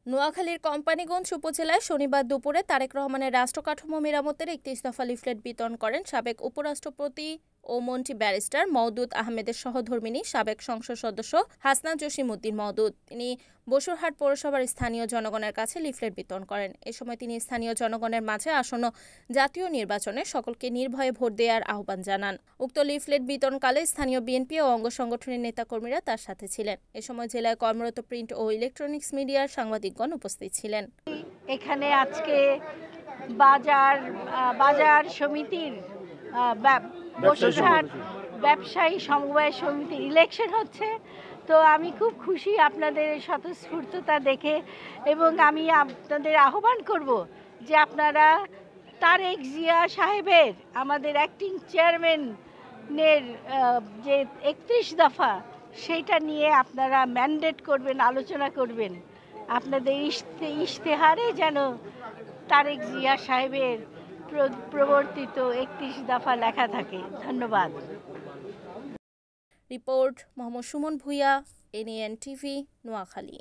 নোয়াখালীর কোম্পানীগঞ্জ উপজেলায় শনিবার দুপুরে তারেক রহমানের রাষ্ট্র কাঠামো মেরামতের ৩১ দফা লিফলেট বিতরণ করেন সাবেক উপরাষ্ট্রপতি ও মন্ত্রী ব্যারিস্টার মওদুদ আহমেদের সহধর্মিণী সাবেক সংসদ সদস্য হাসনা জসিমউদ্দিন মওদুদ। তিনি বসুরহাট পৌরসভার স্থানীয় জনগণের কাছে লিফলেট বিতরণ করেন। এ সময় তিনি স্থানীয় জনগণের মাঝে আসন্ন জাতীয় নির্বাচনে সকলকে নির্ভয়ে ভোট দেওয়ার আহ্বান জানান। উক্ত লিফলেট বিতরণকালে স্থানীয় বিএনপি ও অঙ্গ সংগঠনের নেতাকর্মীরা তার সাথে ছিলেন। এ সময় জেলায় কর্মরত প্রিন্ট ও ইলেকট্রনিক্স মিডিয়ার সাংবাদিকগণ উপস্থিত ছিলেন। এখানে আজকে বাজার সমিতির বসুরহাট ব্যবসায়ী সমবায় সমিতির ইলেকশন হচ্ছে, তো আমি খুব খুশি আপনাদের স্বতঃস্ফূর্ততা দেখে, এবং আমি আপনাদের আহ্বান করব যে আপনারা তারেক জিয়া সাহেবের, আমাদের অ্যাক্টিং চেয়ারম্যানের যে ৩১ দফা, সেটা নিয়ে আপনারা ম্যান্ডেট করবেন, আলোচনা করবেন। আপনাদের ইশতেহারে যেন তারেক জিয়া সাহেবের প্রবর্তিত ৩১ দফা লেখা থাকে। ধন্যবাদ। Report Mohammad Suman Bhuiyan, NAN TV, Noakhali.